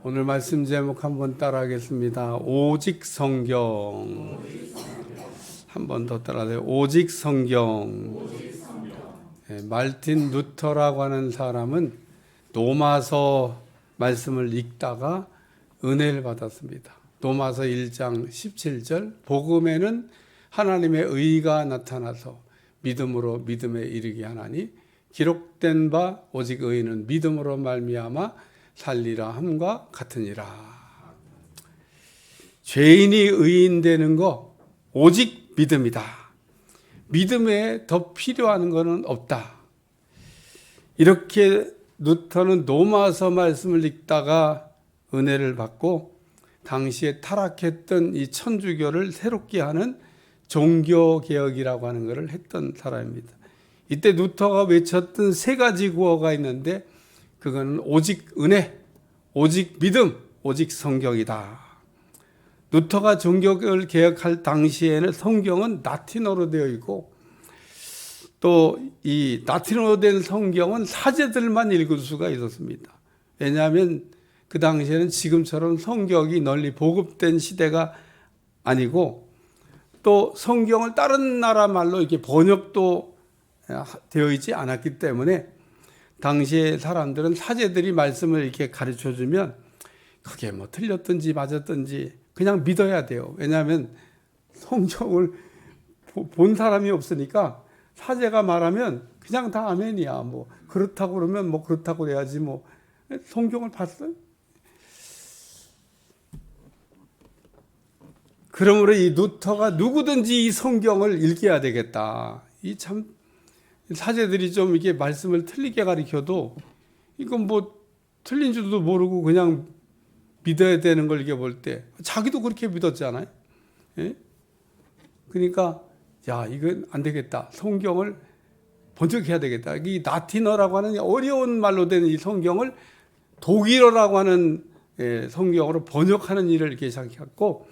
오늘 말씀 제목 한번 따라하겠습니다. 오직 성경. 한 번 더 따라하세요. 오직 성경. 말틴 루터라고 하는 사람은 로마서 말씀을 읽다가 은혜를 받았습니다. 로마서 1장 17절 복음에는 하나님의 의가 나타나서 믿음으로 믿음에 이르게 하나니 기록된 바 오직 의인은 믿음으로 말미암아 살리라 함과 같으니라. 죄인이 의인 되는 거 오직 믿음이다. 믿음에 더 필요한 것은 없다. 이렇게 루터는 로마서 말씀을 읽다가 은혜를 받고 당시에 타락했던 이 천주교를 새롭게 하는 종교개혁이라고 하는 것을 했던 사람입니다. 이때 루터가 외쳤던 세 가지 구호가 있는데 그거는 오직 은혜, 오직 믿음, 오직 성경이다. 루터가 종교를 개혁할 당시에는 성경은 라틴어로 되어 있고 또 이 라틴어로 된 성경은 사제들만 읽을 수가 있었습니다. 왜냐하면 그 당시에는 지금처럼 성경이 널리 보급된 시대가 아니고 또 성경을 다른 나라 말로 이렇게 번역도 되어 있지 않았기 때문에 당시에 사람들은 사제들이 말씀을 이렇게 가르쳐 주면 그게 뭐 틀렸든지 맞았든지 그냥 믿어야 돼요. 왜냐하면 성경을 본 사람이 없으니까 사제가 말하면 그냥 다 아멘이야. 뭐 그렇다고 그러면 뭐 그렇다고 해야지 뭐 성경을 봤어요? 그러므로 이 루터가 누구든지 이 성경을 읽어야 되겠다. 이 참 사제들이 좀 이렇게 말씀을 틀리게 가르쳐도 이건 뭐 틀린 줄도 모르고 그냥 믿어야 되는 걸 이렇게 볼 때 자기도 그렇게 믿었잖아요. 예? 그러니까 야 이건 안 되겠다. 성경을 번역해야 되겠다. 이 라틴어라고 하는 어려운 말로 된 이 성경을 독일어라고 하는 성경으로 번역하는 일을 이렇게 시작했고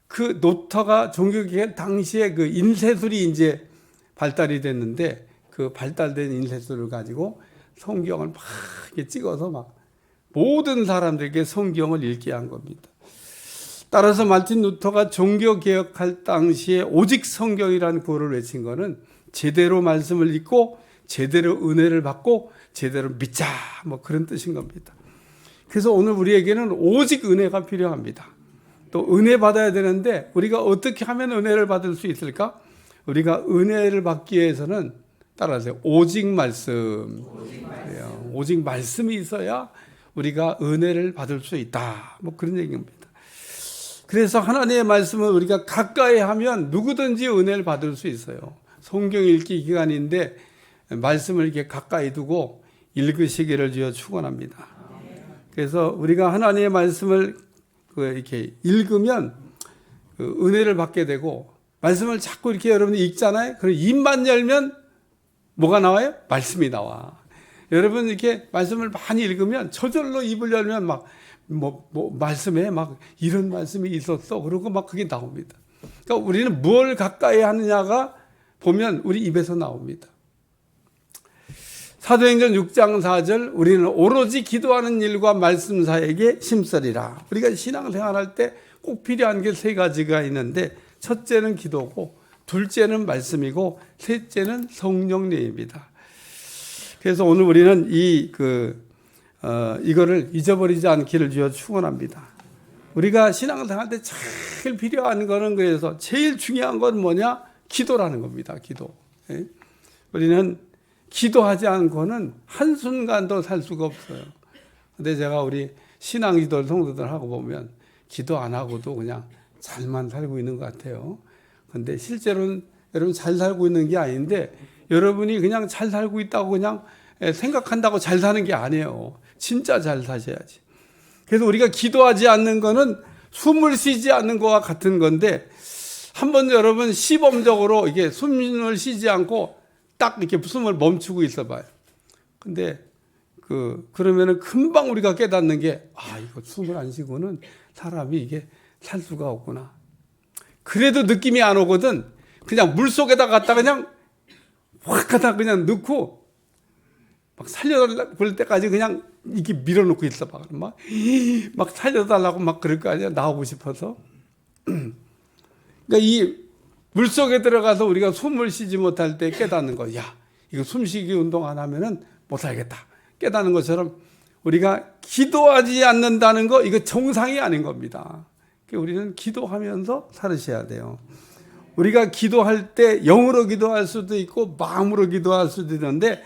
그 루터가 종교개혁 당시에 그 인쇄술이 이제 발달이 됐는데 그 발달된 인쇄술을 가지고 성경을 막 이렇게 찍어서 막 모든 사람들에게 성경을 읽게 한 겁니다. 따라서 말틴 루터가 종교개혁할 당시에 오직 성경이라는 구호를 외친 것은 제대로 말씀을 읽고 제대로 은혜를 받고 제대로 믿자 뭐 그런 뜻인 겁니다. 그래서 오늘 우리에게는 오직 은혜가 필요합니다. 또 은혜 받아야 되는데 우리가 어떻게 하면 은혜를 받을 수 있을까? 우리가 은혜를 받기 위해서는 따라하세요. 오직 말씀. 오직 말씀이 있어야 우리가 은혜를 받을 수 있다. 뭐 그런 얘기입니다. 그래서 하나님의 말씀을 우리가 가까이 하면 누구든지 은혜를 받을 수 있어요. 성경 읽기 기간인데 말씀을 이렇게 가까이 두고 읽으시기를 주여 축원합니다. 그래서 우리가 하나님의 말씀을 이렇게 읽으면 은혜를 받게 되고 말씀을 자꾸 이렇게 여러분이 읽잖아요. 그럼 입만 열면 뭐가 나와요? 말씀이 나와. 여러분 이렇게 말씀을 많이 읽으면 저절로 입을 열면 막 말씀에 막 이런 말씀이 있었어. 그러고 막 그게 나옵니다. 그러니까 우리는 뭘 가까이 하느냐가 보면 우리 입에서 나옵니다. 사도행전 6장 4절 우리는 오로지 기도하는 일과 말씀 사이에 힘쓰리라. 우리가 신앙생활할 때 꼭 필요한 게 세 가지가 있는데 첫째는 기도고 둘째는 말씀이고 셋째는 성령님입니다. 그래서 오늘 우리는 이거를 잊어버리지 않기를 주여 축원합니다. 우리가 신앙생활 때 제일 필요한 거는 그래서 제일 중요한 건 뭐냐? 기도라는 겁니다. 기도. 우리는 기도하지 않고는 한순간도 살 수가 없어요. 근데 제가 우리 신앙지도 성도들 하고 보면 기도 안 하고도 그냥 잘만 살고 있는 것 같아요. 근데 실제로는 여러분 잘 살고 있는 게 아닌데 여러분이 그냥 잘 살고 있다고 그냥 생각한다고 잘 사는 게 아니에요. 진짜 잘 사셔야지. 그래서 우리가 기도하지 않는 거는 숨을 쉬지 않는 것과 같은 건데 한번 여러분 시범적으로 이게 숨을 쉬지 않고 딱 이렇게 숨을 멈추고 있어 봐요. 근데 그러면은 금방 우리가 깨닫는 게 이거 숨을 안 쉬고는 사람이 이게 살 수가 없구나. 그래도 느낌이 안 오거든. 그냥 물 속에다 갖다 그냥 확 갖다 그냥 넣고 막 살려달라고 그럴 때까지 그냥 이렇게 밀어놓고 있어 봐. 막 살려달라고 막 그럴 거 아니야. 나오고 싶어서. 그러니까 이 물속에 들어가서 우리가 숨을 쉬지 못할 때 깨닫는 거. 야, 이거 숨쉬기 운동 안 하면은 못하겠다. 깨닫는 것처럼 우리가 기도하지 않는다는 거, 이거 정상이 아닌 겁니다. 우리는 기도하면서 살으셔야 돼요. 우리가 기도할 때 영으로 기도할 수도 있고 마음으로 기도할 수도 있는데,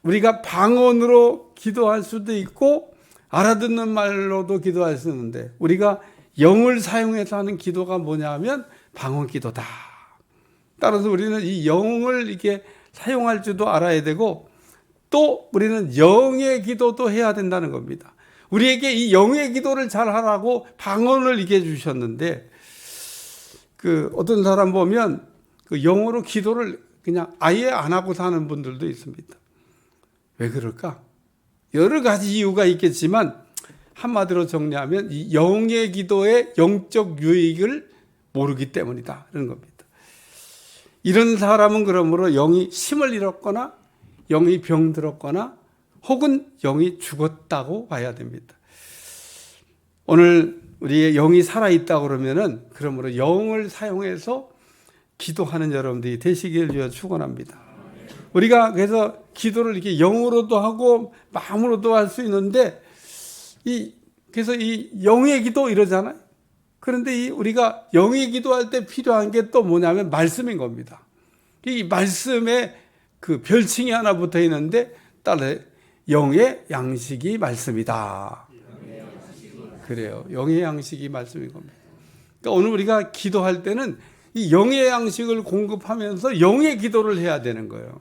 우리가 방언으로 기도할 수도 있고 알아듣는 말로도 기도할 수 있는데, 우리가 영을 사용해서 하는 기도가 뭐냐면 방언 기도다. 따라서 우리는 이 영을 이렇게 사용할 줄도 알아야 되고, 또 우리는 영의 기도도 해야 된다는 겁니다. 우리에게 이 영의 기도를 잘 하라고 방언을 이게 주셨는데, 어떤 사람 보면 영어로 기도를 그냥 아예 안 하고 사는 분들도 있습니다. 왜 그럴까? 여러 가지 이유가 있겠지만 한마디로 정리하면 이 영의 기도의 영적 유익을 모르기 때문이다, 그런 겁니다. 이런 사람은 그러므로 영이 힘을 잃었거나 영이 병들었거나 혹은 영이 죽었다고 봐야 됩니다. 오늘 우리의 영이 살아있다고 그러면은, 그러므로 영을 사용해서 기도하는 여러분들이 되시길 위해 축원합니다. 우리가 그래서 기도를 이렇게 영으로도 하고 마음으로도 할 수 있는데, 그래서 이 영의 기도 이러잖아요. 그런데 우리가 영의 기도할 때 필요한 게 또 뭐냐면 말씀인 겁니다. 이 말씀에 그 별칭이 하나 붙어 있는데, 따라 영의 양식이 말씀이다. 그래요. 영의 양식이 말씀인 겁니다. 그러니까 오늘 우리가 기도할 때는 이 영의 양식을 공급하면서 영의 기도를 해야 되는 거예요.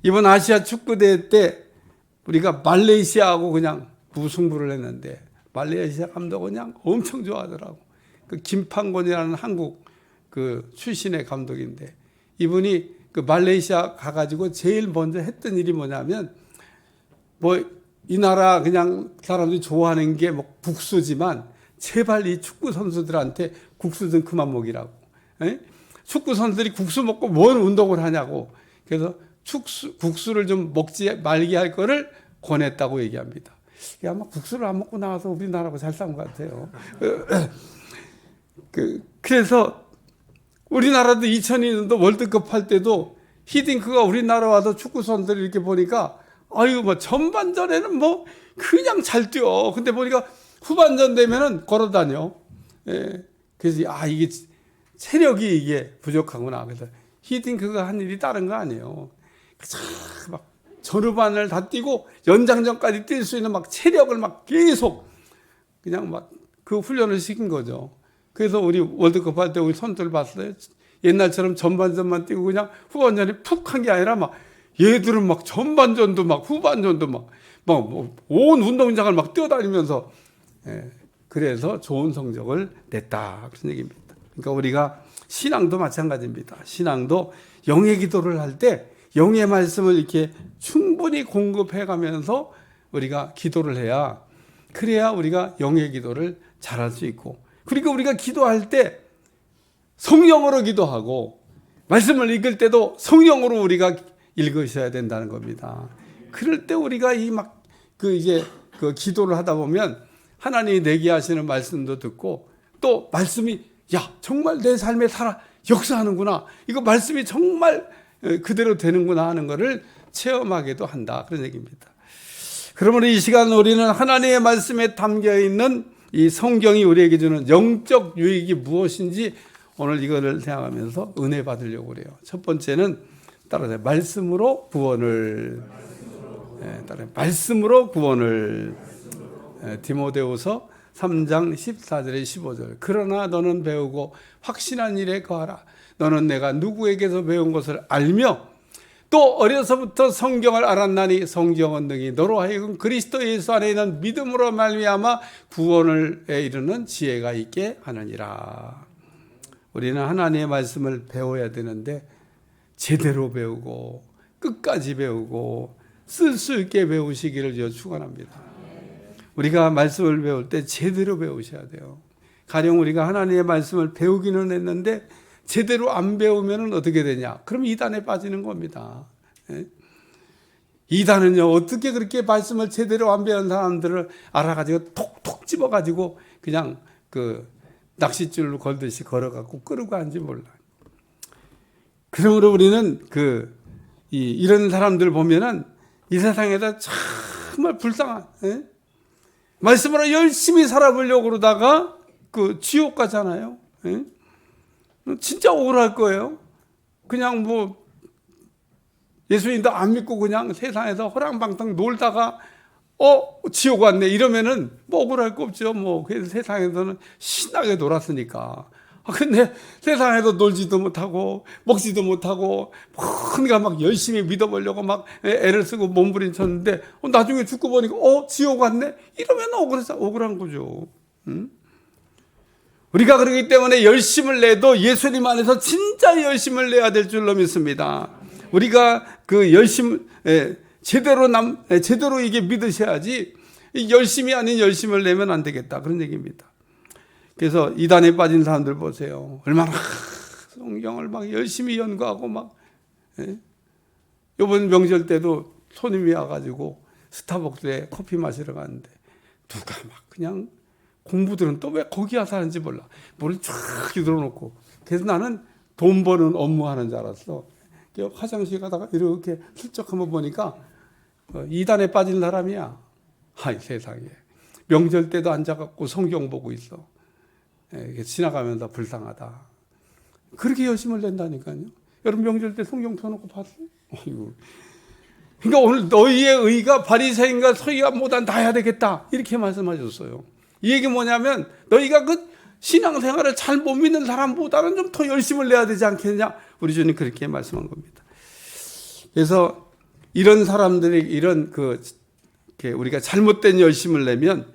이번 아시아 축구대회 때 우리가 말레이시아하고 그냥 무승부를 했는데, 말레이시아 감독은 그냥 엄청 좋아하더라고. 김판곤이라는 한국 출신의 감독인데, 이분이 말레이시아 가가지고 제일 먼저 했던 일이 뭐냐면, 이 나라 그냥 사람들이 좋아하는 게 국수지만 제발 이 축구 선수들한테 국수 좀 그만 먹이라고. 축구 선수들이 국수 먹고 뭔 운동을 하냐고. 그래서 국수를 좀 먹지 말게 할 거를 권했다고 얘기합니다. 아마 국수를 안 먹고 나와서 우리나라하고 잘 싸운 것 같아요. 그래서 우리나라도 2002년도 월드컵 할 때도 히딩크가 우리나라 와서 축구 선수들을 이렇게 보니까, 전반전에는 그냥 잘 뛰어. 근데 보니까 후반전 되면은 걸어 다녀. 예. 그래서 이게 체력이 이게 부족하구나. 그래서 히딩크가 한 일이 다른 거 아니에요. 전후반을 다 뛰고 연장전까지 뛸 수 있는 체력을 계속 그냥 그 훈련을 시킨 거죠. 그래서 우리 월드컵 할 때 우리 선수들 봤어요. 옛날처럼 전반전만 뛰고 그냥 후반전에 푹 한 게 아니라 얘들은 전반전도 후반전도 온 운동장을 뛰어다니면서, 그래서 좋은 성적을 냈다, 그런 얘기입니다. 그러니까 우리가 신앙도 마찬가지입니다. 신앙도 영의 기도를 할 때 영의 말씀을 이렇게 충분히 공급해 가면서 우리가 기도를 해야, 그래야 우리가 영의 기도를 잘할 수 있고, 그리고 우리가 기도할 때 성령으로 기도하고 말씀을 읽을 때도 성령으로 우리가 읽으셔야 된다는 겁니다. 그럴 때 우리가 기도를 하다 보면 하나님이 내게 하시는 말씀도 듣고, 또 말씀이 정말 내 삶에 역사하는구나, 이거 말씀이 정말 그대로 되는구나 하는 것을 체험하게도 한다, 그런 얘기입니다. 그러므로 이 시간 우리는 하나님의 말씀에 담겨 있는 이 성경이 우리에게 주는 영적 유익이 무엇인지 오늘 이거를 생각하면서 은혜 받으려고 그래요. 첫 번째는 따라서 말씀으로 구원을, 말씀으로 구원을. 디모데후서 3장 14절에 15절. 그러나 너는 배우고 확신한 일에 거하라. 너는 내가 누구에게서 배운 것을 알며 또 어려서부터 성경을 알았나니 성경은 능히 너로 하여금 그리스도 예수 안에 있는 믿음으로 말미암아 구원을 이루는 지혜가 있게 하느니라. 우리는 하나님의 말씀을 배워야 되는데 제대로 배우고 끝까지 배우고 쓸 수 있게 배우시기를 축원합니다. 우리가 말씀을 배울 때 제대로 배우셔야 돼요. 가령 우리가 하나님의 말씀을 배우기는 했는데 제대로 안 배우면 어떻게 되냐? 그럼 이단에 빠지는 겁니다. 이단은요, 어떻게 그렇게 말씀을 제대로 완비한 사람들을 알아가지고 톡톡 집어가지고 그냥 그 낚싯줄로 걸듯이 걸어갖고 끌고 가는지 몰라요. 그러므로 우리는 이런 사람들 보면은 이 세상에다 정말 불쌍한, 말씀으로 열심히 살아보려고 그러다가 지옥 가잖아요. 진짜 억울할 거예요. 그냥 뭐 예수님도 안 믿고 그냥 세상에서 호랑방탕 놀다가 지옥 왔네 이러면은 뭐 억울할 거 없죠. 뭐 그래서 세상에서는 신나게 놀았으니까. 근데 세상에서 놀지도 못하고 먹지도 못하고 뭔가 막 열심히 믿어보려고 막 애를 쓰고 몸부림쳤는데 나중에 죽고 보니까 지옥 왔네 이러면 억울한 거죠. 우리가 그러기 때문에 열심을 내도 예수님 안에서 진짜 열심을 내야 될 줄로 믿습니다. 우리가 그 열심 제대로 이게 믿으셔야지 열심이 아닌 열심을 내면 안 되겠다 그런 얘기입니다. 그래서 이단에 빠진 사람들 보세요. 얼마나 성경을 막 열심히 연구하고 막 이번 명절 때도 손님이 와가지고 스타벅스에 커피 마시러 갔는데 누가 막 그냥 공부들은 또 왜 거기 와서 하는지 몰라. 물을 쫙 들어놓고. 그래서 나는 돈 버는 업무 하는 줄 알았어. 화장실 가다가 이렇게 슬쩍 한번 보니까 이단에 빠진 사람이야. 아이 세상에. 명절 때도 앉아갖고 성경 보고 있어. 지나가면서 불쌍하다. 그렇게 열심을 낸다니까요. 여러분 명절 때 성경 펴놓고 봤어요? 어이구. 그러니까 오늘 너희의 의가 바리새인과 서기관보다 나야 되겠다. 이렇게 말씀하셨어요. 이 얘기 뭐냐면 너희가 그 신앙생활을 잘 못 믿는 사람보다는 좀 더 열심을 내야 되지 않겠냐. 우리 주님 그렇게 말씀한 겁니다. 그래서 이런 사람들이 이런 우리가 잘못된 열심을 내면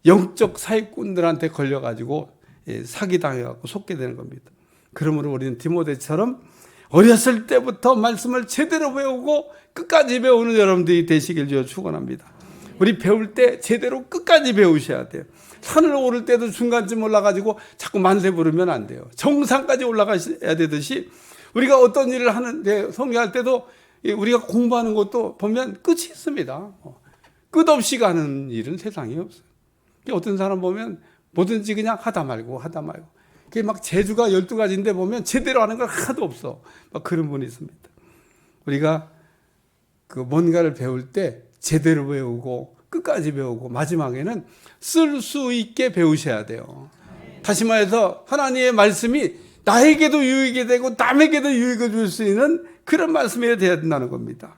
영적 사기꾼들한테 걸려가지고 사기당해갖고 속게 되는 겁니다. 그러므로 우리는 디모데처럼 어렸을 때부터 말씀을 제대로 배우고 끝까지 배우는 여러분들이 되시길 주여 축원합니다. 우리 배울 때 제대로 끝까지 배우셔야 돼요. 산을 오를 때도 중간쯤 올라가지고 자꾸 만세 부르면 안 돼요. 정상까지 올라가셔야 되듯이 우리가 어떤 일을 하는데 성경할 때도 우리가 공부하는 것도 보면 끝이 있습니다. 끝없이 가는 일은 세상에 없어요. 어떤 사람 보면 뭐든지 그냥 하다 말고 그게 막 재주가 12가지인데 보면 제대로 하는 건 하나도 없어. 막 그런 분이 있습니다. 우리가 뭔가를 배울 때 제대로 배우고 끝까지 배우고 마지막에는 쓸 수 있게 배우셔야 돼요. 다시 말해서 하나님의 말씀이 나에게도 유익이 되고 남에게도 유익을 줄 수 있는 그런 말씀이 되어야 된다는 겁니다.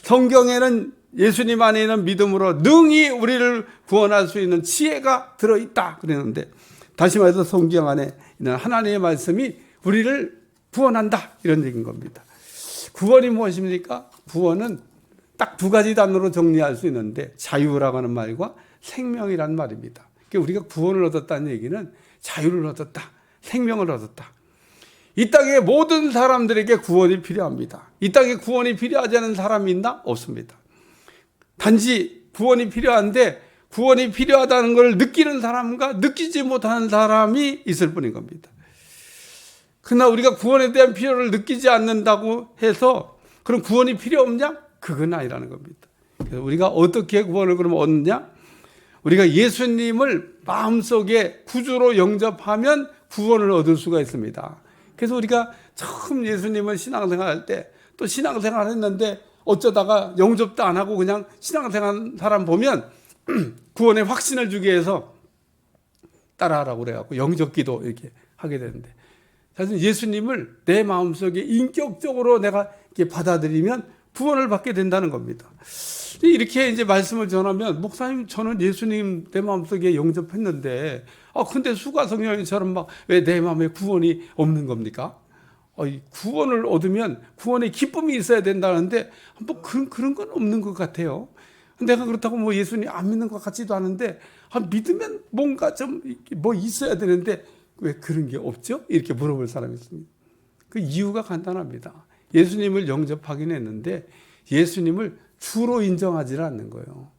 성경에는 예수님 안에 있는 믿음으로 능히 우리를 구원할 수 있는 지혜가 들어있다 그랬는데 다시 말해서 성경 안에 있는 하나님의 말씀이 우리를 구원한다 이런 얘기인 겁니다. 구원이 무엇입니까? 구원은 딱 2가지 단어로 정리할 수 있는데 자유라고 하는 말과 생명이라는 말입니다. 그러니까 우리가 구원을 얻었다는 얘기는 자유를 얻었다, 생명을 얻었다. 이 땅의 모든 사람들에게 구원이 필요합니다. 이 땅에 구원이 필요하지 않은 사람이 있나? 없습니다. 단지 구원이 필요한데 구원이 필요하다는 걸 느끼는 사람과 느끼지 못하는 사람이 있을 뿐인 겁니다. 그러나 우리가 구원에 대한 필요를 느끼지 않는다고 해서 그럼 구원이 필요 없냐? 그건 아니라는 겁니다. 그래서 우리가 어떻게 구원을 그러면 얻느냐? 우리가 예수님을 마음속에 구주로 영접하면 구원을 얻을 수가 있습니다. 그래서 우리가 처음 예수님을 신앙생활할 때 또 신앙생활 했는데 어쩌다가 영접도 안 하고 그냥 신앙생활한 사람 보면 구원의 확신을 주기 위해서 따라하라고 그래갖고 영접기도 이렇게 하게 되는데 사실 예수님을 내 마음속에 인격적으로 내가 이렇게 받아들이면 구원을 받게 된다는 겁니다. 이렇게 이제 말씀을 전하면 목사님 저는 예수님 내 마음속에 영접했는데 근데 수가성령님처럼 막 왜 내 마음에 구원이 없는 겁니까? 구원을 얻으면 구원의 기쁨이 있어야 된다는데 뭐 그런 건 없는 것 같아요. 내가 그렇다고 뭐 예수님 안 믿는 것 같지도 않은데 믿으면 뭔가 좀 뭐 있어야 되는데 왜 그런 게 없죠? 이렇게 물어볼 사람이 있습니다. 그 이유가 간단합니다. 예수님을 영접하긴 했는데 예수님을 주로 인정하지 않는 거예요.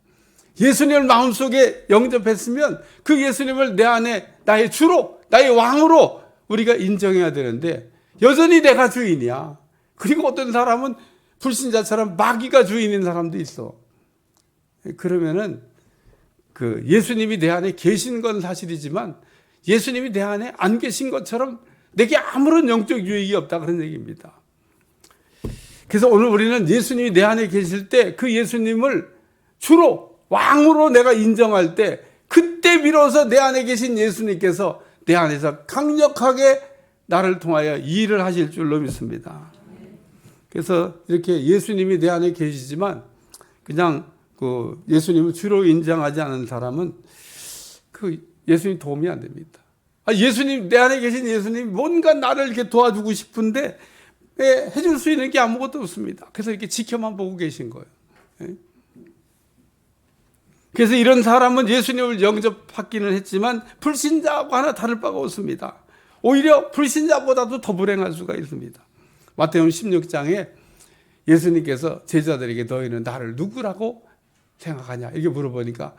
예수님을 마음속에 영접했으면 그 예수님을 내 안에 나의 주로 나의 왕으로 우리가 인정해야 되는데 여전히 내가 주인이야. 그리고 어떤 사람은 불신자처럼 마귀가 주인인 사람도 있어. 그러면은 그 예수님이 내 안에 계신 건 사실이지만 예수님이 내 안에 안 계신 것처럼 내게 아무런 영적 유익이 없다, 그런 얘기입니다. 그래서 오늘 우리는 예수님이 내 안에 계실 때 그 예수님을 주로 왕으로 내가 인정할 때 그때 비로소 내 안에 계신 예수님께서 내 안에서 강력하게 나를 통하여 일을 하실 줄로 믿습니다. 그래서 이렇게 예수님이 내 안에 계시지만 그냥 그 예수님을 주로 인정하지 않은 사람은 그 예수님 도움이 안 됩니다. 예수님, 내 안에 계신 예수님 뭔가 나를 이렇게 도와주고 싶은데 해줄 수 있는 게 아무것도 없습니다. 그래서 이렇게 지켜만 보고 계신 거예요. 그래서 이런 사람은 예수님을 영접받기는 했지만 불신자하고 하나 다를 바가 없습니다. 오히려 불신자보다도 더 불행할 수가 있습니다. 마태복음 16장에 예수님께서 제자들에게 너희는 나를 누구라고 생각하냐 이렇게 물어보니까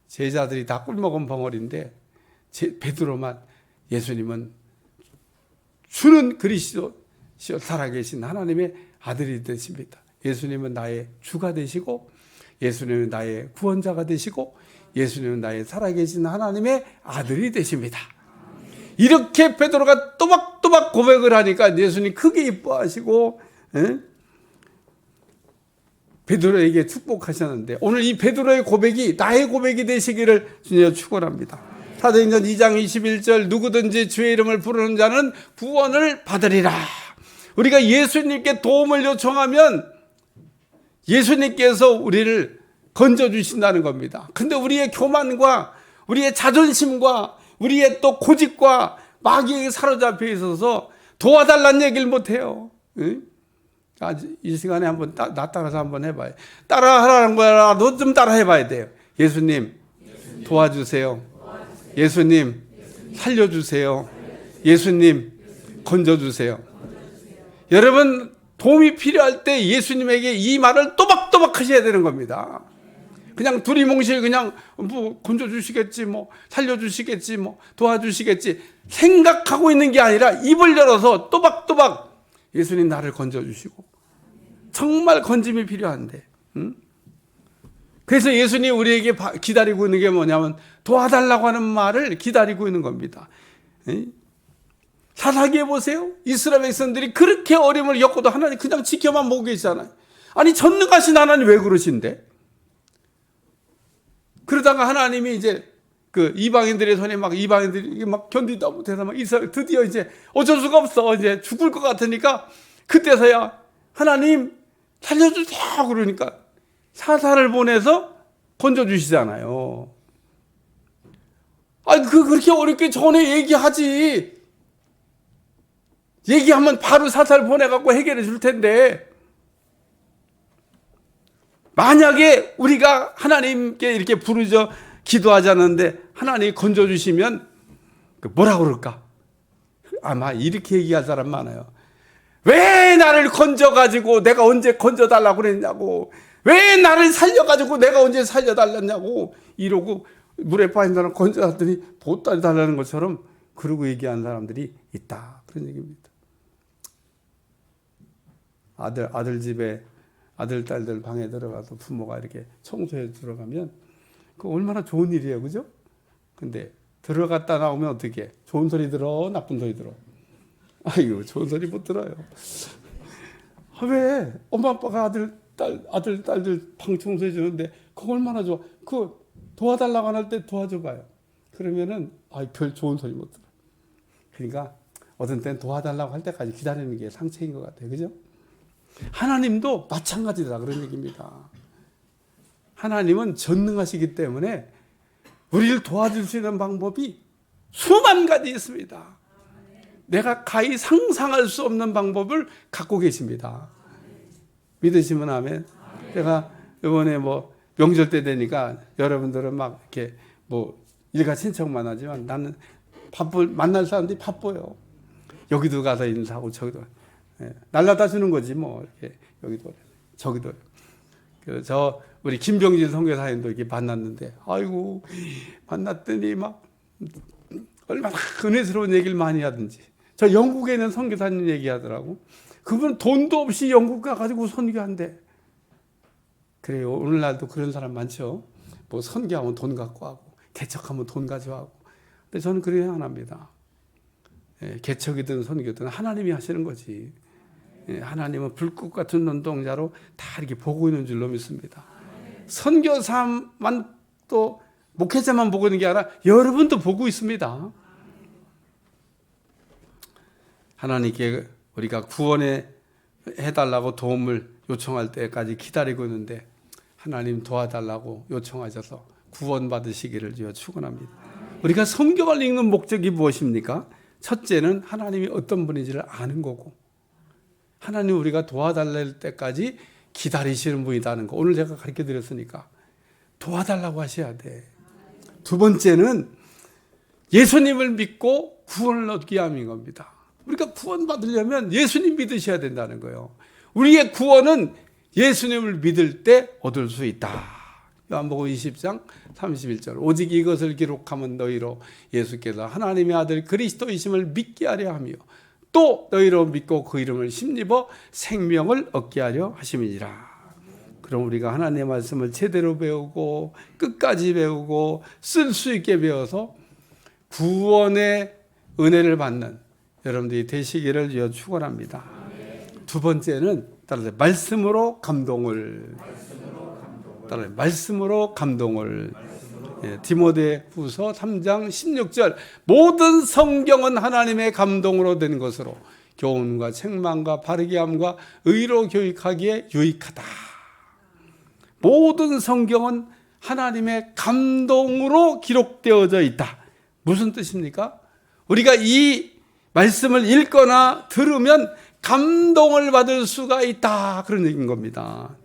제자들이 다 꿀먹은 벙어리인데 베드로만 예수님은 주는 그리스도 살아계신 하나님의 아들이 되십니다. 예수님은 나의 주가 되시고 예수님은 나의 구원자가 되시고 예수님은 나의 살아계신 하나님의 아들이 되십니다. 이렇게 베드로가 또박또박 고백을 하니까 예수님 크게 이뻐하시고 베드로에게 축복하셨는데 오늘 이 베드로의 고백이 나의 고백이 되시기를 주님 축원합니다. 사도행전 2장 21절 누구든지 주의 이름을 부르는 자는 구원을 받으리라. 우리가 예수님께 도움을 요청하면 예수님께서 우리를 건져주신다는 겁니다. 근데 우리의 교만과 우리의 자존심과 우리의 또 고집과 마귀에게 사로잡혀 있어서 도와달라는 얘기를 못해요. 이 시간에 한번 나 따라서 한번 해봐요. 따라하라는 거라도 좀 따라 해봐야 돼요. 예수님 도와주세요. 예수님 살려주세요. 예수님 건져주세요. 여러분 도움이 필요할 때 예수님에게 이 말을 또박또박 하셔야 되는 겁니다. 그냥 두리뭉실 그냥 뭐 건져주시겠지, 뭐 살려주시겠지, 뭐 도와주시겠지 생각하고 있는 게 아니라 입을 열어서 또박또박 예수님 나를 건져주시고 정말 건짐이 필요한데 그래서 예수님 우리에게 기다리고 있는 게 뭐냐면 도와달라고 하는 말을 기다리고 있는 겁니다. 사사기에 보세요. 이스라엘 백성들이 그렇게 어려움을 겪고도 하나님 그냥 지켜만 보고 계시잖아요. 아니 전능하신 하나님 왜 그러신데? 그러다가 하나님이 이제 그 이방인들의 손에 막 이방인들이 막 견디다 못해서 막 이스라엘 드디어 이제 어쩔 수가 없어 이제 죽을 것 같으니까 그때서야 하나님 살려주세요 그러니까 사사를 보내서 건져주시잖아요. 아니 그렇게 어렵게 전에 얘기하지. 얘기하면 바로 사사를 보내갖고 해결해 줄 텐데 만약에 우리가 하나님께 이렇게 부르짖어 기도하지 않는데 하나님이 건져주시면 뭐라고 그럴까? 아마 이렇게 얘기할 사람 많아요. 왜 나를 건져가지고 내가 언제 건져달라고 그랬냐고, 왜 나를 살려가지고 내가 언제 살려달랐냐고 이러고 물에 빠진 사람 건져놨더니 보따리 달라는 것처럼 그러고 얘기하는 사람들이 있다, 그런 얘기입니다. 아들 집에 아들 딸들 방에 들어가서 부모가 이렇게 청소해 들어가면 그거 얼마나 좋은 일이에요, 그죠? 근데 들어갔다 나오면 어떻게? 좋은 소리 들어, 나쁜 소리 들어? 아이고, 좋은 소리 못 들어요. 왜? 엄마 아빠가 아들 딸들 방 청소해 주는데 그거 얼마나 좋아? 그 도와달라고 할 때 도와줘 봐요. 그러면은 별 좋은 소리 못 들어. 그러니까 어떤 때는 도와달라고 할 때까지 기다리는 게 상책인 것 같아요, 그죠? 하나님도 마찬가지다, 그런 얘기입니다. 하나님은 전능하시기 때문에 우리를 도와줄 수 있는 방법이 수만 가지 있습니다. 내가 가히 상상할 수 없는 방법을 갖고 계십니다. 믿으시면 아멘. 제가 이번에 뭐 명절 때 되니까 여러분들은 막 이렇게 뭐 일가 친척만 하지만 나는 만날 사람들이 바빠요. 여기도 가서 인사하고 저기도 날라다 주는 거지 뭐. 이렇게 여기도 저기도. 저 우리 김병진 선교사님도 이렇게 만났는데 아이고 만났더니 막 얼마나 은혜스러운 얘기를 많이 하든지. 저 영국에 있는 선교사님 얘기하더라고. 그분은 돈도 없이 영국 가가지고 선교한대. 그래요. 오늘날도 그런 사람 많죠. 뭐 선교하면 돈 갖고 하고, 개척하면 돈 가져가고. 근데 저는 그래야 안 합니다. 예, 개척이든 선교든 하나님이 하시는 거지. 예, 하나님은 불꽃 같은 눈동자로 다 이렇게 보고 있는 줄로 믿습니다. 선교사만 또 목회자만 보고 있는 게 아니라 여러분도 보고 있습니다. 하나님께 우리가 구원해 해달라고 도움을 요청할 때까지 기다리고 있는데 하나님 도와달라고 요청하셔서 구원받으시기를 주여 축원합니다. 우리가 성경을 읽는 목적이 무엇입니까? 첫째는 하나님이 어떤 분인지를 아는 거고, 하나님 우리가 도와달랄 때까지 기다리시는 분이라는 거 오늘 제가 가르쳐 드렸으니까 도와달라고 하셔야 돼. 두 번째는 예수님을 믿고 구원을 얻기 위함인 겁니다. 우리가 구원받으려면 예수님 믿으셔야 된다는 거예요. 우리의 구원은 예수님을 믿을 때 얻을 수 있다. 요한복음 20장 31절. 오직 이것을 기록하면 너희로 예수께서 하나님의 아들 그리스도이심을 믿게 하려 하며 또 너희로 믿고 그 이름을 힘입어 생명을 얻게 하려 하심이니라. 그럼 우리가 하나님의 말씀을 제대로 배우고 끝까지 배우고 쓸 수 있게 배워서 구원의 은혜를 받는 여러분들이 되시기를 주여 축원합니다. 두 번째는 따라서 말씀으로 감동을. 따라서 말씀으로 감동을. 예, 디모데후서 3장 16절. 모든 성경은 하나님의 감동으로 된 것으로 교훈과 책망과 바르게 함과 의로 교육하기에 유익하다. 모든 성경은 하나님의 감동으로 기록되어져 있다. 무슨 뜻입니까? 우리가 이 말씀을 읽거나 들으면 감동을 받을 수가 있다. 그런 얘기인 겁니다.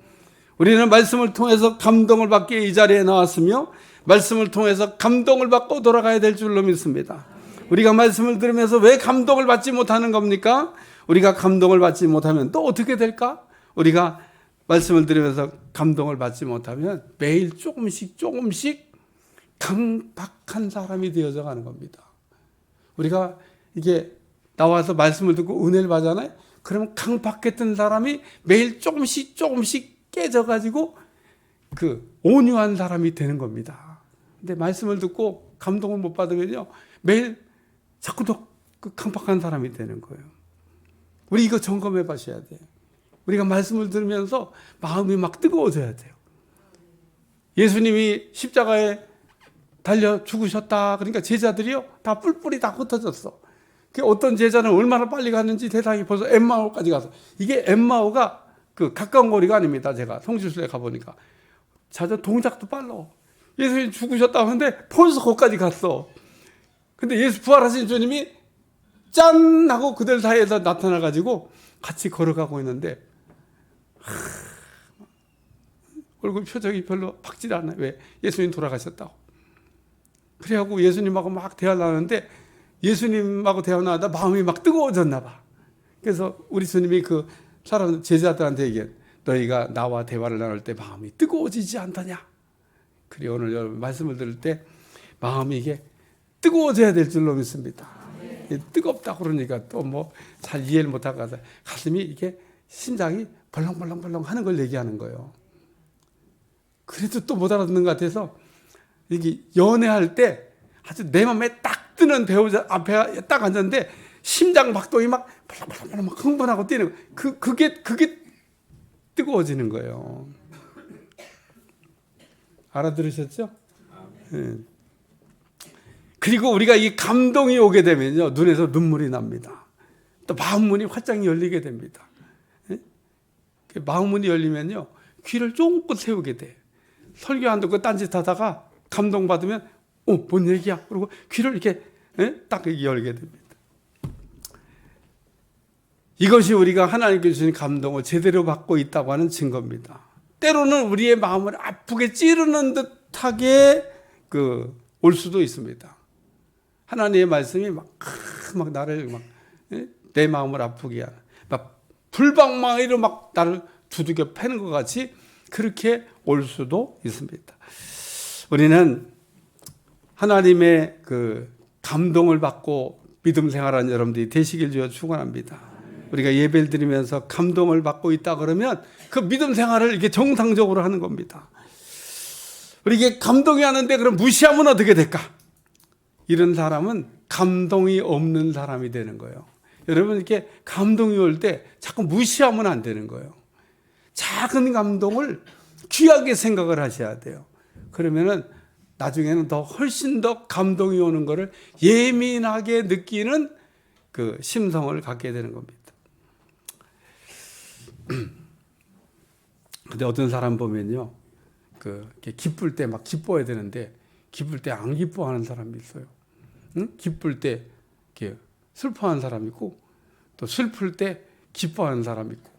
우리는 말씀을 통해서 감동을 받기 이 자리에 나왔으며 말씀을 통해서 감동을 받고 돌아가야 될 줄로 믿습니다. 우리가 말씀을 들으면서 왜 감동을 받지 못하는 겁니까? 우리가 감동을 받지 못하면 또 어떻게 될까? 우리가 말씀을 들으면서 감동을 받지 못하면 매일 조금씩 강박한 사람이 되어져 가는 겁니다. 우리가 이게 나와서 말씀을 듣고 은혜를 받잖아요. 그러면 강박했던 사람이 매일 조금씩 깨져가지고 그 온유한 사람이 되는 겁니다. 근데 말씀을 듣고 감동을 못 받으면요 매일 자꾸 더 강박한 사람이 되는 거예요. 우리 이거 점검해 봐셔야 돼요. 우리가 말씀을 들으면서 마음이 막 뜨거워져야 돼요. 예수님이 십자가에 달려 죽으셨다. 그러니까 제자들이요 다 뿔뿔이 다 흩어졌어. 어떤 제자는 얼마나 빨리 갔는지 세상이 벌써 엠마오까지 가서, 이게 엠마오가 그 가까운 거리가 아닙니다. 제가 성지순례 가보니까 자주 동작도 빨라. 예수님 죽으셨다 하는데 벌써 거기까지 갔어. 근데 예수 부활하신 주님이 짠 하고 그들 사이에서 나타나가지고 같이 걸어가고 있는데 얼굴 표정이 별로 밝지 않아요. 왜? 예수님 돌아가셨다고. 그래갖고 예수님하고 막 대화를 하는데 예수님하고 대화를 하다 마음이 막 뜨거워졌나 봐. 그래서 우리 주님이 그 사람 제자들한테 얘기해. 너희가 나와 대화를 나눌 때 마음이 뜨거워지지 않다냐. 그래 오늘 여러분 말씀을 들을 때 마음이 이게 뜨거워져야 될 줄로 믿습니다. 뜨겁다고 그러니까 또 뭐 잘 이해를 못하고 가슴이 이게 심장이 벌렁벌렁 하는 걸 얘기하는 거예요. 그래도 또 못 알아듣는 것 같아서 이게 연애할 때 아주 내 맘에 딱 뜨는 배우자 앞에 딱 앉았는데 심장 박동이 막 벌렁벌렁 막 흥분하고 뛰는 그게 뜨거워지는 거예요. 알아들으셨죠? 네. 그리고 우리가 이 감동이 오게 되면요 눈에서 눈물이 납니다. 또 마음문이 활짝 열리게 됩니다. 네? 마음문이 열리면요 귀를 쫑긋 세우게 돼. 설교 안 듣고 딴짓 하다가 감동받으면 뭔 얘기야? 그리고 귀를 이렇게 딱 열게 됩니다. 이것이 우리가 하나님께 주신 감동을 제대로 받고 있다고 하는 증거입니다. 때로는 우리의 마음을 아프게 찌르는 듯하게 올 수도 있습니다. 하나님의 말씀이 막 나를 내 마음을 아프게 하는, 막 불방망이로 막 나를 두들겨 패는 것 같이 그렇게 올 수도 있습니다. 우리는 하나님의 감동을 받고 믿음 생활하는 여러분들이 되시길 주여 축원합니다. 우리가 예배를 드리면서 감동을 받고 있다 그러면 그 믿음 생활을 이렇게 정상적으로 하는 겁니다. 우리 이게 감동이 하는데 그럼 무시하면 어떻게 될까? 이런 사람은 감동이 없는 사람이 되는 거예요. 여러분 이렇게 감동이 올 때 자꾸 무시하면 안 되는 거예요. 작은 감동을 귀하게 생각을 하셔야 돼요. 그러면은 나중에는 더 훨씬 더 감동이 오는 것을 예민하게 느끼는 그 심성을 갖게 되는 겁니다. 근데 어떤 사람 보면요, 이렇게 기쁠 때 막 기뻐야 되는데 기쁠 때 안 기뻐하는 사람이 있어요. 응? 기쁠 때 이렇게 슬퍼하는 사람이 있고 또 슬플 때 기뻐하는 사람이 있고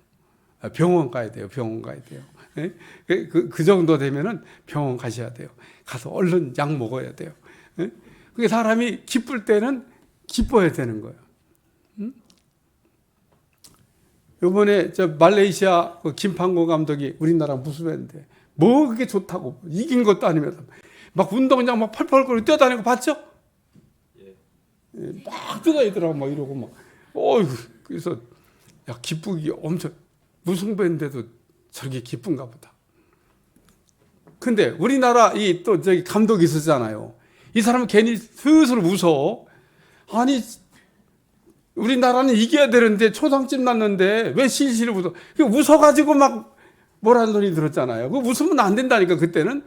병원 가야 돼요. 병원 가야 돼요. 예? 그 정도 되면은 병원 가셔야 돼요. 가서 얼른 약 먹어야 돼요. 예? 그게 사람이 기쁠 때는 기뻐야 되는 거예요. 응? 요번에 저 말레이시아 그 김판고 감독이 우리나라 무술했는데 뭐 그게 좋다고 이긴 것도 아니면서 막 운동장 막 펄펄거리고 뛰어다니는 거 봤죠? 예, 막 뛰어다니더라고 막 이러고 막 그래서 야 기쁘기 엄청 무승부인데도 저렇게 기쁜가 보다. 근데 우리나라 이 또 저기 감독이 있었잖아요. 이 사람은 괜히 슬슬 웃어. 아니 우리나라는 이겨야 되는데 초상집 났는데 왜 실실 웃어? 웃어가지고 막 뭐라는 소리 들었잖아요. 그 웃으면 안 된다니까 그때는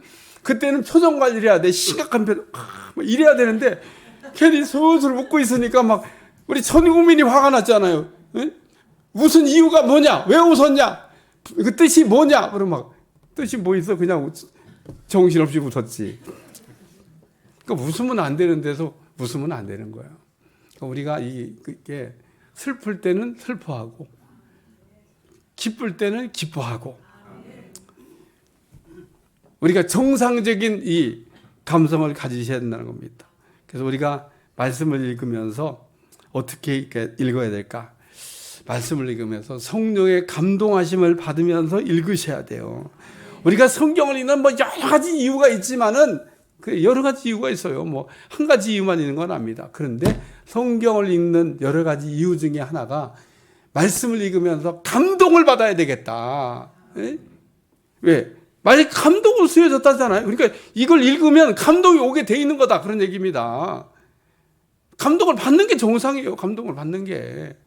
표정 관리를 해야 돼. 심각한 표정 이래야 되는데 괜히 슬슬 웃고 있으니까 막 우리 전 국민이 화가 났잖아요. 응? 웃은 이유가 뭐냐? 왜 웃었냐? 그 뜻이 뭐냐? 그러면 막 뜻이 뭐 있어? 그냥 정신없이 웃었지. 그러니까 웃으면 안 되는 데서 웃으면 안 되는 거예요. 그러니까 우리가 이게 슬플 때는 슬퍼하고 기쁠 때는 기뻐하고 우리가 정상적인 이 감성을 가지셔야 된다는 겁니다. 그래서 우리가 말씀을 읽으면서 어떻게 읽어야 될까? 말씀을 읽으면서 성령의 감동하심을 받으면서 읽으셔야 돼요. 우리가 성경을 읽는 뭐 여러 가지 이유가 있지만은 그 여러 가지 이유가 있어요. 뭐 한 가지 이유만 있는 건 아닙니다. 그런데 성경을 읽는 여러 가지 이유 중에 하나가 말씀을 읽으면서 감동을 받아야 되겠다. 에? 왜? 만약 감동을 수여졌다잖아요. 그러니까 이걸 읽으면 감동이 오게 돼 있는 거다. 그런 얘기입니다. 감동을 받는 게 정상이에요. 감동을 받는 게.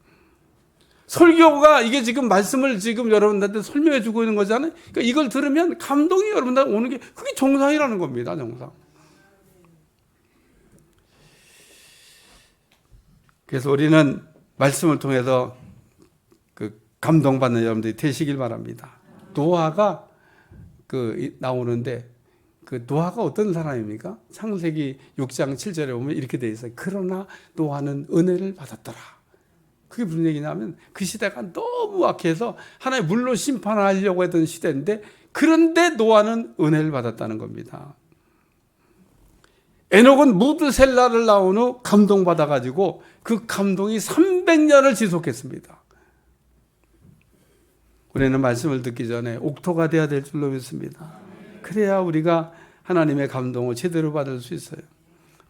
설교가 이게 지금 말씀을 지금 여러분들한테 설명해 주고 있는 거잖아요. 그러니까 이걸 들으면 감동이 여러분들 오는 게 그게 정상이라는 겁니다. 정상. 그래서 우리는 말씀을 통해서 그 감동받는 여러분들이 되시길 바랍니다. 노아가 나오는데 그 노아가 어떤 사람입니까? 창세기 6장 7절에 보면 이렇게 돼 있어요. 그러나 노아는 은혜를 받았더라. 그게 무슨 얘기냐면 그 시대가 너무 악해서 하나님 물로 심판하려고 했던 시대인데 그런데 노아는 은혜를 받았다는 겁니다. 에녹은 무드셀라를 낳은 후 감동받아가지고 그 감동이 300년을 지속했습니다. 우리는 말씀을 듣기 전에 옥토가 되어야 될 줄로 믿습니다. 그래야 우리가 하나님의 감동을 제대로 받을 수 있어요.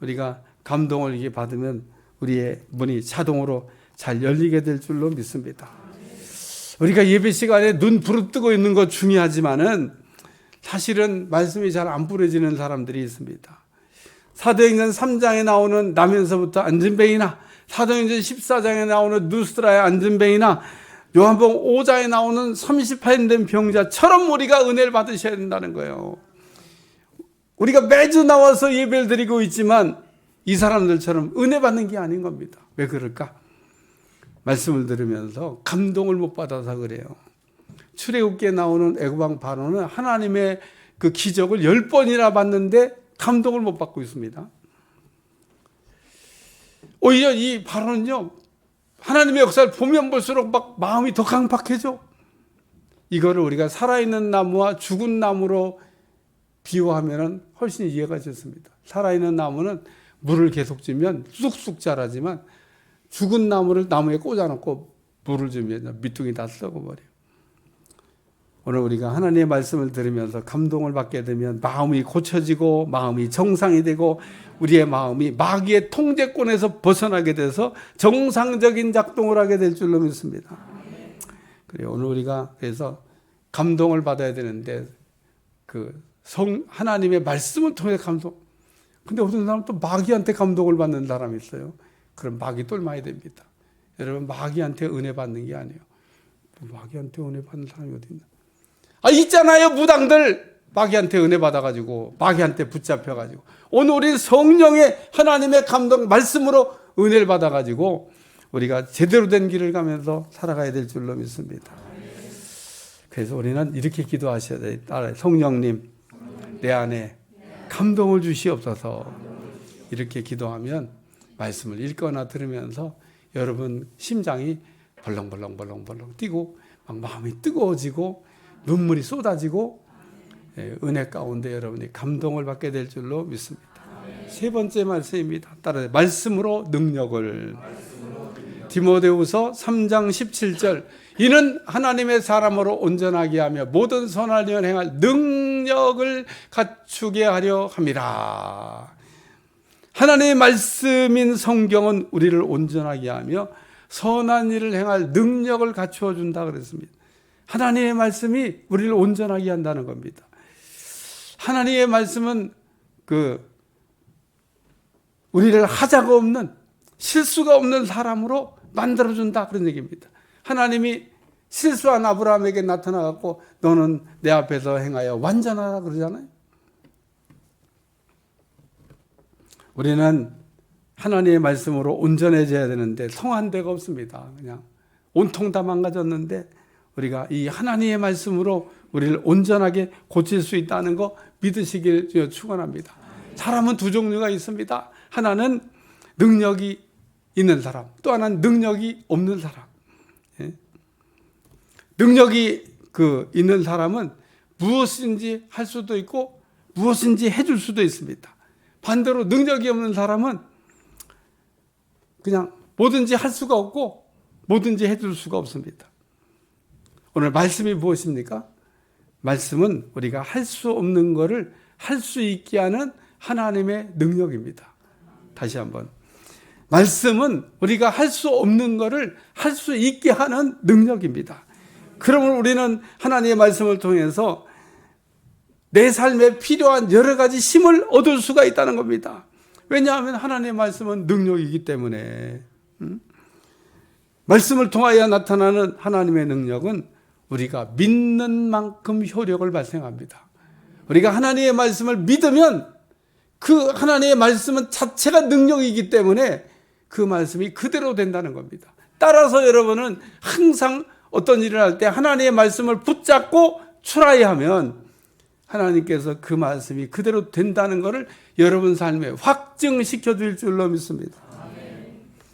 우리가 감동을 이렇게 받으면 우리의 문이 자동으로 잘 열리게 될 줄로 믿습니다. 우리가 예배 시간에 눈 부릅뜨고 있는 것 중요하지만은 사실은 말씀이 잘 안 뿌려지는 사람들이 있습니다. 사도행전 3장에 나오는 나면서부터 안진뱅이나 사도행전 14장에 나오는 누스라의 안진뱅이나 요한복음 5장에 나오는 38년 된 병자처럼 우리가 은혜를 받으셔야 된다는 거예요. 우리가 매주 나와서 예배를 드리고 있지만 이 사람들처럼 은혜 받는 게 아닌 겁니다. 왜 그럴까? 말씀을 들으면서 감동을 못 받아서 그래요. 출애굽기에 나오는 애굽왕 바로는 하나님의 그 기적을 10번이나 봤는데 감동을 못 받고 있습니다. 오히려 이 바로는요, 하나님의 역사를 보면 볼수록 막 마음이 더 강팍해져. 이거를 우리가 살아있는 나무와 죽은 나무로 비유하면 훨씬 이해가 쉽습니다. 살아있는 나무는 물을 계속 주면 쑥쑥 자라지만 죽은 나무를 나무에 꽂아놓고 물을 주면 밑둥이 다 썩어버려요. 오늘 우리가 하나님의 말씀을 들으면서 감동을 받게 되면 마음이 고쳐지고 마음이 정상이 되고 우리의 마음이 마귀의 통제권에서 벗어나게 돼서 정상적인 작동을 하게 될 줄로 믿습니다. 그래요. 오늘 우리가 그래서 감동을 받아야 되는데 하나님의 말씀을 통해 감동. 근데 어떤 사람은 또 마귀한테 감동을 받는 사람이 있어요. 그럼 마귀 똘마야 됩니다. 여러분, 마귀한테 은혜 받는 게 아니에요. 마귀한테 은혜 받는 사람이 어디 있나? 있잖아요. 무당들 마귀한테 은혜 받아가지고 마귀한테 붙잡혀가지고 오늘 우리 성령의 하나님의 감동 말씀으로 은혜를 받아가지고 우리가 제대로 된 길을 가면서 살아가야 될 줄로 믿습니다. 그래서 우리는 이렇게 기도하셔야 돼요. 따라요. 성령님, 내 안에 감동을 주시옵소서. 이렇게 기도하면 말씀을 읽거나 들으면서 여러분 심장이 벌렁벌렁 뛰고 막 마음이 뜨거워지고 눈물이 쏟아지고 은혜 가운데 여러분이 감동을 받게 될 줄로 믿습니다. 세 번째 말씀입니다. 따라서 말씀으로 능력을. 디모데후서 3장 17절 이는 하나님의 사람으로 온전하게 하며 모든 선한 일을 행할 능력을 갖추게 하려 함이라. 하나님의 말씀인 성경은 우리를 온전하게 하며 선한 일을 행할 능력을 갖추어 준다 그랬습니다. 하나님의 말씀이 우리를 온전하게 한다는 겁니다. 하나님의 말씀은 우리를 하자가 없는 실수가 없는 사람으로 만들어준다 그런 얘기입니다. 하나님이 실수한 아브라함에게 나타나갖고 너는 내 앞에서 행하여 완전하라 그러잖아요. 우리는 하나님의 말씀으로 온전해져야 되는데 성한 데가 없습니다. 그냥 온통 다 망가졌는데 우리가 이 하나님의 말씀으로 우리를 온전하게 고칠 수 있다는 거 믿으시길 축원합니다. 사람은 두 종류가 있습니다. 하나는 능력이 있는 사람, 또 하나는 능력이 없는 사람. 능력이 있는 사람은 무엇인지 할 수도 있고 무엇인지 해줄 수도 있습니다. 반대로 능력이 없는 사람은 그냥 뭐든지 할 수가 없고 뭐든지 해줄 수가 없습니다. 오늘 말씀이 무엇입니까? 말씀은 우리가 할 수 없는 것을 할 수 있게 하는 하나님의 능력입니다. 다시 한번. 말씀은 우리가 할 수 없는 것을 할 수 있게 하는 능력입니다. 그러면 우리는 하나님의 말씀을 통해서 내 삶에 필요한 여러 가지 힘을 얻을 수가 있다는 겁니다. 왜냐하면 하나님의 말씀은 능력이기 때문에. 말씀을 통하여 나타나는 하나님의 능력은 우리가 믿는 만큼 효력을 발생합니다. 우리가 하나님의 말씀을 믿으면 그 하나님의 말씀은 자체가 능력이기 때문에 그 말씀이 그대로 된다는 겁니다. 따라서 여러분은 항상 어떤 일을 할 때 하나님의 말씀을 붙잡고 출하하면 하나님께서 그 말씀이 그대로 된다는 것을 여러분 삶에 확증시켜 줄 줄로 믿습니다.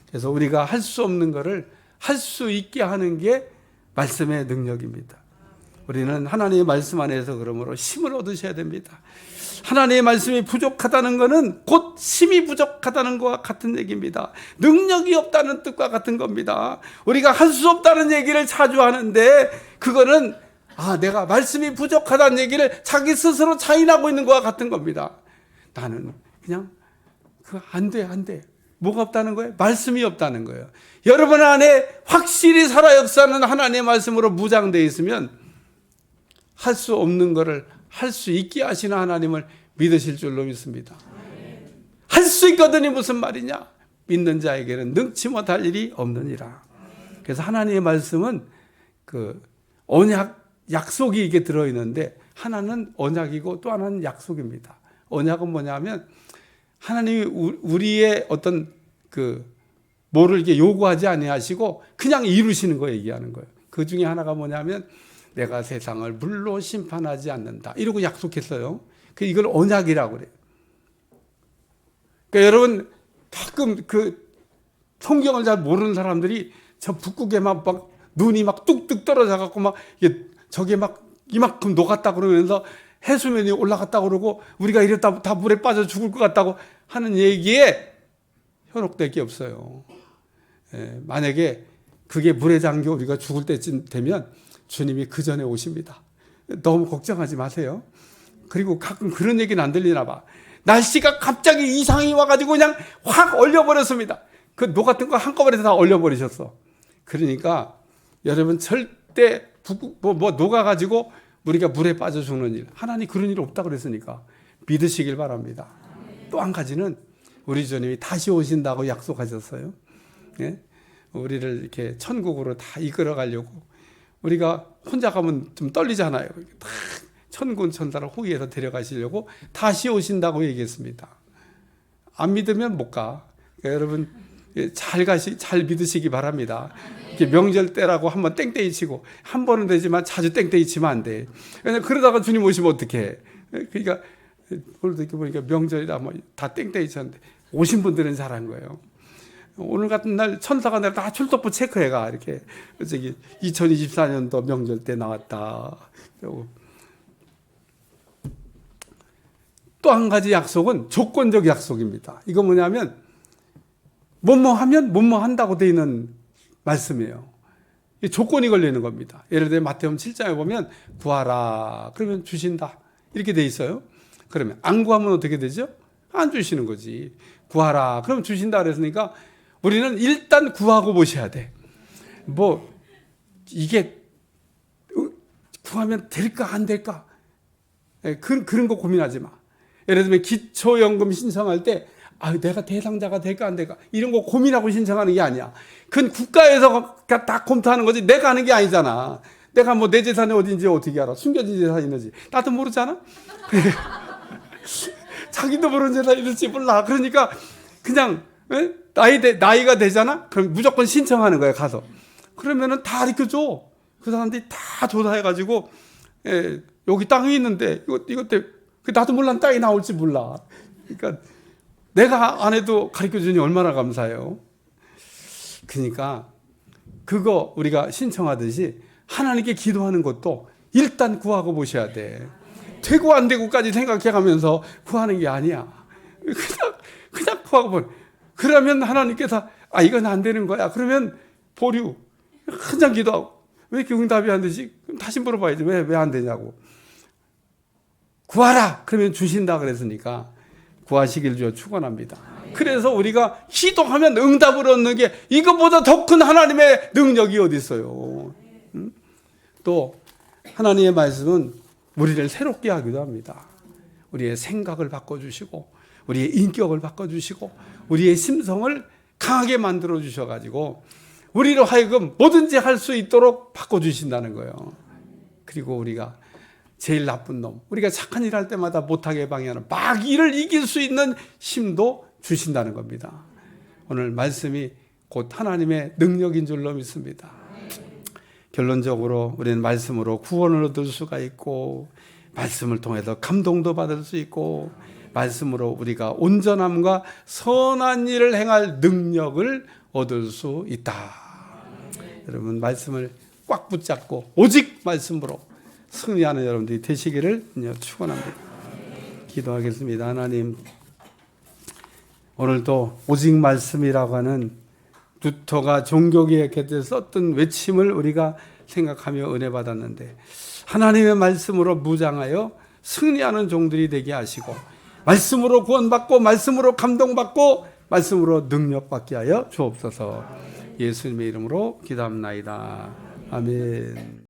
그래서 우리가 할 수 없는 것을 할 수 있게 하는 게 말씀의 능력입니다. 우리는 하나님의 말씀 안에서 그러므로 힘을 얻으셔야 됩니다. 하나님의 말씀이 부족하다는 것은 곧 힘이 부족하다는 것과 같은 얘기입니다. 능력이 없다는 뜻과 같은 겁니다. 우리가 할 수 없다는 얘기를 자주 하는데 그거는 내가 말씀이 부족하다는 얘기를 자기 스스로 자인하고 있는 것과 같은 겁니다. 나는 그냥 안 돼. 뭐가 없다는 거예요? 말씀이 없다는 거예요. 여러분 안에 확실히 살아 역사하는 하나님의 말씀으로 무장되어 있으면 할 수 없는 것을 할 수 있게 하시는 하나님을 믿으실 줄로 믿습니다. 할 수 있거든이 무슨 말이냐? 믿는 자에게는 능치 못할 일이 없느니라. 그래서 하나님의 말씀은 언약, 약속이 이게 들어있는데 하나는 언약이고 또 하나는 약속입니다. 언약은 뭐냐면 하나님이 우리의 어떤 뭐를 이렇게 요구하지 아니하시고 그냥 이루시는 거 얘기하는 거예요. 그 중에 하나가 뭐냐면 내가 세상을 물로 심판하지 않는다. 이러고 약속했어요. 이걸 언약이라고 그래요. 그러니까 여러분 가끔 성경을 잘 모르는 사람들이 저 북극에 막 눈이 막 뚝뚝 떨어져 갖고 막 저게 막 이만큼 녹았다 그러면서 해수면이 올라갔다 그러고 우리가 이랬다 다 물에 빠져 죽을 것 같다고 하는 얘기에 현혹될 게 없어요. 만약에 그게 물에 잠겨 우리가 죽을 때쯤 되면 주님이 그 전에 오십니다. 너무 걱정하지 마세요. 그리고 가끔 그런 얘기는 안 들리나 봐. 날씨가 갑자기 이상이 와가지고 그냥 확 얼려버렸습니다. 그 녹았던 거 한꺼번에 다 얼려버리셨어. 그러니까 여러분 절대 녹아가지고 우리가 물에 빠져 죽는 일, 하나님 그런 일 없다 그랬으니까 믿으시길 바랍니다. 또 한 가지는 우리 주님이 다시 오신다고 약속하셨어요. 예? 우리를 이렇게 천국으로 다 이끌어 가려고. 우리가 혼자 가면 좀 떨리잖아요. 다 천군 천사를 호위해서 데려가시려고 다시 오신다고 얘기했습니다. 안 믿으면 못 가. 그러니까 여러분 잘 믿으시기 바랍니다. 이렇게 명절 때라고 한번 땡땡이 치고 한 번은 되지만 자주 땡땡이 치면 안 돼. 그러다가 주님 오시면 어떡해. 그러니까 오늘도 이렇게 보니까 명절이라 뭐 다 땡땡이 쳤는데 오신 분들은 잘한 거예요. 오늘 같은 날 천사가 내가 다 출석부 체크해가 이렇게 저기 2024년도 명절 때 나왔다. 또 한 가지 약속은 조건적 약속입니다. 이거 뭐냐면 뭐뭐 하면 뭐뭐 한다고 되어 있는 말씀이에요. 조건이 걸리는 겁니다. 예를 들어 마태복음 7장에 보면 구하라 그러면 주신다 이렇게 돼 있어요. 그러면 안 구하면 어떻게 되죠? 안 주시는 거지. 구하라 그러면 주신다 그랬으니까 우리는 일단 구하고 보셔야 돼. 뭐 이게 구하면 될까 안 될까? 그런 거 고민하지 마. 예를 들면 기초연금 신청할 때 내가 대상자가 될까 안 될까 이런 거 고민하고 신청하는 게 아니야. 그건 국가에서 다 검토하는 거지 내가 하는 게 아니잖아. 내가 뭐 내 재산이 어딘지 어떻게 알아? 숨겨진 재산이 있는지 나도 모르잖아. 자기도 모르는 재산이 있는지 몰라. 그러니까 그냥 나이가 되잖아. 그럼 무조건 신청하는 거야 가서. 그러면은 다 가르쳐줘. 그 사람들이 다 조사해가지고 여기 땅이 있는데 이것 때문에 나도 몰라 땅이 나올지 몰라. 그러니까 내가 안 해도 가르쳐주니 얼마나 감사해요. 그러니까 그거 우리가 신청하듯이 하나님께 기도하는 것도 일단 구하고 보셔야 돼. 되고 안 되고까지 생각해가면서 구하는 게 아니야. 그냥 구하고 보내. 그러면 하나님께서 이건 안 되는 거야. 그러면 보류. 한장 기도하고 왜 이렇게 응답이 안 되지? 그럼 다시 물어봐야지. 왜 안 되냐고. 구하라. 그러면 주신다 그랬으니까 구하시길 주여 축원합니다. 그래서 우리가 기도하면 응답을 얻는 게 이것보다 더 큰 하나님의 능력이 어디 있어요. 또 하나님의 말씀은 우리를 새롭게 하기도 합니다. 우리의 생각을 바꿔주시고 우리의 인격을 바꿔주시고 우리의 심성을 강하게 만들어 주셔가지고 우리로 하여금 뭐든지 할 수 있도록 바꿔주신다는 거예요. 그리고 우리가 제일 나쁜 놈, 우리가 착한 일 할 때마다 못하게 방해하는 마귀를 이길 수 있는 힘도 주신다는 겁니다. 오늘 말씀이 곧 하나님의 능력인 줄로 믿습니다. 결론적으로 우리는 말씀으로 구원을 얻을 수가 있고 말씀을 통해서 감동도 받을 수 있고 말씀으로 우리가 온전함과 선한 일을 행할 능력을 얻을 수 있다. 여러분 말씀을 꽉 붙잡고 오직 말씀으로 승리하는 여러분들이 되시기를 축원합니다. 기도하겠습니다. 하나님 오늘도 오직 말씀이라고 하는 루터가 종교개혁 때 썼던 외침을 우리가 생각하며 은혜 받았는데 하나님의 말씀으로 무장하여 승리하는 종들이 되게 하시고 말씀으로 구원받고 말씀으로 감동받고 말씀으로 능력받게 하여 주옵소서. 예수님의 이름으로 기도합나이다. 아멘.